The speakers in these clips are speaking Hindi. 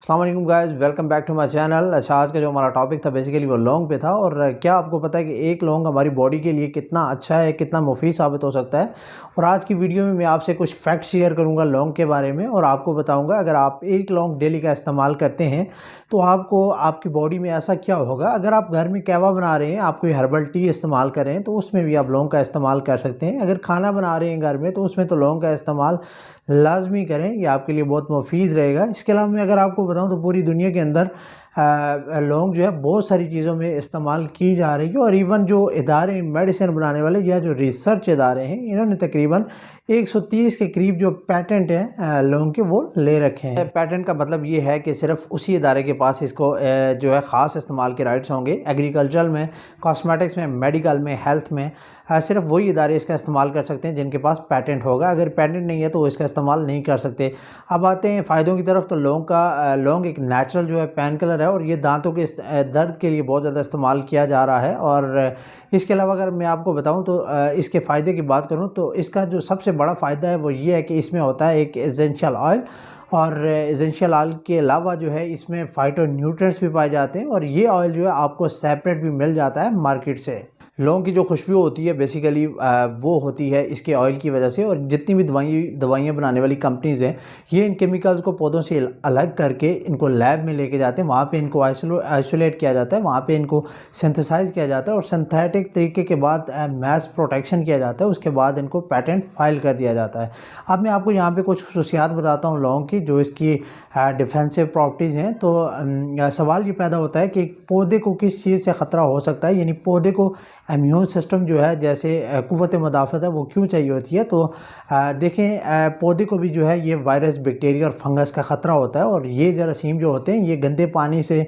अस्सलाम वालेकुम guys, welcome back to my channel. अच्छा, आज का जो हमारा टॉपिक था बेसिकली वो लौंग पे था। और क्या आपको पता है कि एक लौंग हमारी बॉडी के लिए कितना अच्छा है, कितना मुफीद साबित हो सकता है। और आज की वीडियो में मैं आपसे कुछ फैक्ट शेयर करूंगा लौंग के बारे में और आपको बताऊंगा अगर आप एक लौंग डेली का इस्तेमाल करते हैं तो आपको आपकी बॉडी में ऐसा क्या होगा। अगर आप घर में कहवा बना रहे हैं, आप कोई हर्बल टी इस्तेमाल कर रहे हैं तो उसमें भी आप लौंग का इस्तेमाल कर सकते हैं। अगर खाना बना रहे हैं घर में तो उसमें तो लौंग का इस्तेमाल लाजमी करें, ये आपके लिए बहुत मुफीद रहेगा। इसके अलावा मैं अगर आपको बताऊं तो पूरी दुनिया के अंदर लौंग जो है बहुत सारी चीज़ों में इस्तेमाल की जा रही है। और इवन जो इदारे मेडिसिन बनाने वाले या जो रिसर्च इदारे हैं, इन्होंने तकरीबन 130 के करीब जो पैटेंट हैं लौंग के वो ले रखे हैं। पैटेंट का मतलब ये है कि सिर्फ उसी इदारे के पास इसको जो है ख़ास इस्तेमाल के राइट्स होंगे। एग्रीकल्चर में, कॉस्मेटिक्स में, मेडिकल में, हेल्थ में सिर्फ वही इदारे इसका इस्तेमाल कर सकते हैं जिनके पास पैटेंट होगा। अगर पैटेंट नहीं है तो वो इसका इस्तेमाल नहीं कर सकते। अब आते हैं फ़ायदों की तरफ। तो लौंग एक नेचुरल जो है पेन किलर है और ये दांतों के दर्द के लिए बहुत ज़्यादा इस्तेमाल किया जा रहा है। और इसके अलावा अगर मैं आपको बताऊं तो इसके फ़ायदे की बात करूं तो इसका जो सबसे बड़ा फ़ायदा है वो ये है कि इसमें होता है एक एसेंशियल ऑयल। और एसेंशियल ऑयल के अलावा जो है इसमें फाइटो न्यूट्रिएंट्स भी पाए जाते हैं और ये ऑयल जो है आपको सेपरेट भी मिल जाता है मार्केट से। लौंग की जो खुशबू होती है बेसिकली वो होती है इसके ऑयल की वजह से। और जितनी भी दवाइयाँ बनाने वाली कंपनीज़ हैं, ये इन केमिकल्स को पौधों से अलग करके इनको लैब में लेके जाते हैं। वहाँ पे इनको आइसोलेट किया जाता है, वहाँ पे इनको सिंथेसाइज किया जाता है और सिंथेटिक तरीके के बाद मैस प्रोटेक्शन किया जाता है। उसके बाद इनको पेटेंट फाइल कर दिया जाता है। अब मैं आपको यहाँ पर कुछ खुसूसियात बताता हूँ लौंग की, जो इसकी डिफेंसिव प्रॉपर्टीज़ हैं। तो सवाल ये पैदा होता है कि पौधे को किस चीज़ से ख़तरा हो सकता है, यानी पौधे को इम्यून सिस्टम जो है, जैसे क़ुव्वत मुदाफ़त है, वो क्यों चाहिए होती है। तो देखें, पौधे को भी जो है ये वायरस, बैक्टीरिया और फंगस का ख़तरा होता है। और ये जरासीम जो होते हैं ये गंदे पानी से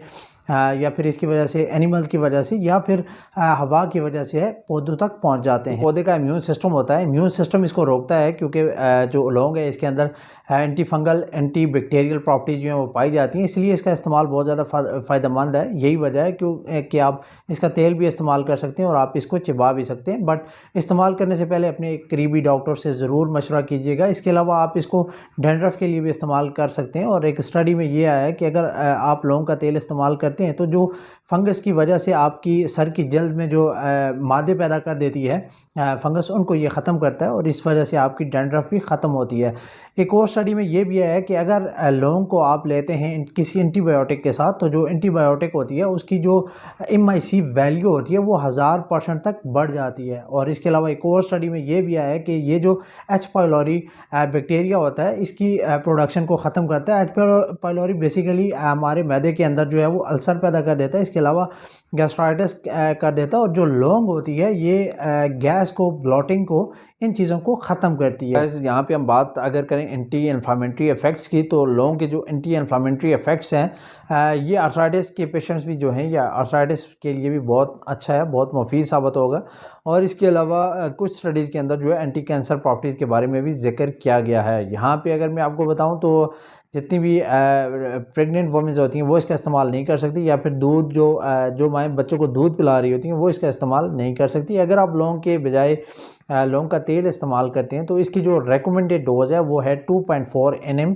या फिर इसकी वजह से, एनिमल की वजह से या फिर हवा की वजह से है पौधों तक पहुंच जाते हैं। पौधे का इम्यून सिस्टम होता है, इम्यून सिस्टम इसको रोकता है क्योंकि जो लौंग है इसके अंदर anti fungal, anti bacterial properties जो हैं वो पाई जाती हैं, इसलिए इसका इस्तेमाल बहुत ज़्यादा फ़ायदेमंद है। यही वजह है कि आप इसका तेल भी इस्तेमाल कर सकते हैं और आप इसको चिबा भी सकते हैं। बट इस्तेमाल करने से पहले अपने करीबी डॉक्टर से ज़रूर मशवरा कीजिएगा। इसके अलावा आप इसको डैंड्रफ के लिए भी इस्तेमाल कर सकते हैं। और एक स्टडी में ये आया है कि अगर आप लौंग का तेल इस्तेमाल करते हैं तो जो फंगस की वजह से आपकी सर की जल्द में जो मादे पैदा कर देती है फंगस, उनको ये ख़त्म करता है और इस वजह से आपकी डैंड्रफ भी ख़त्म होती है। एक और स्टडी में ये भी है कि अगर लौंग को आप लेते हैं किसी एंटीबायोटिक के साथ, तो जो एंटीबायोटिक होती है उसकी जो MIC वैल्यू होती है वो 1000% तक बढ़ जाती है। और इसके अलावा एक और स्टडी में ये भी आया है कि ये जो H. पाइलोरी बैक्टीरिया होता है इसकी प्रोडक्शन को ख़त्म करता है। H. पाइलोरी बेसिकली हमारे मैदे के अंदर जो है वो अल्सर पैदा कर देता है, इसके अलावा गैस्ट्राइटिस कर देता है। और जो लौंग होती है ये गैस को, ब्लॉटिंग को, इन चीज़ों को ख़त्म करती है। यहाँ पे हम बात अगर करें एंटी इन्फ्लामेटरी इफ़ेक्ट्स की, तो लौंग के जो एंटी इन्फ्लामेटरी इफ़ेक्ट्स हैं ये आर्थराइटिस के पेशेंट्स भी जो हैं या आर्थराइटिस के लिए भी बहुत अच्छा है, बहुत मुफीद साबित होगा। और इसके अलावा कुछ स्टडीज़ के अंदर जो है एंटी कैंसर प्रॉपर्टीज़ के बारे में भी जिक्र किया गया है। यहाँ पे अगर मैं आपको बताऊँ तो जितनी भी प्रेग्नेंट वुमेन्स होती हैं वो इसका इस्तेमाल नहीं कर सकती, या फिर दूध जो माएँ बच्चों को दूध पिला रही होती हैं वो इसका इस्तेमाल नहीं कर सकती। अगर आप लौंग के बजाय लौंग का तेल इस्तेमाल करते हैं तो इसकी जो रेकमेंडेड डोज है वो है 2.4 nm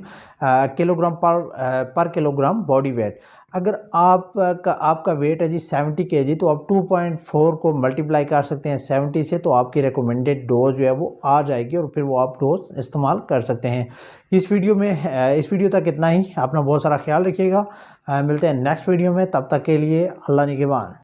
किलोग्राम पर किलोग्राम बॉडी वेट। अगर आपका वेट है जी 70 kg, तो आप 2.4 को मल्टीप्लाई कर सकते हैं 70 से, तो आपकी रिकमेंडेड डोज जो है वो आ जाएगी और फिर वो आप डोज इस्तेमाल कर सकते हैं। इस वीडियो तक इतना ही। अपना बहुत सारा ख्याल रखिएगा। मिलते हैं नेक्स्ट वीडियो में, तब तक के लिए अल्लाह निगहबान।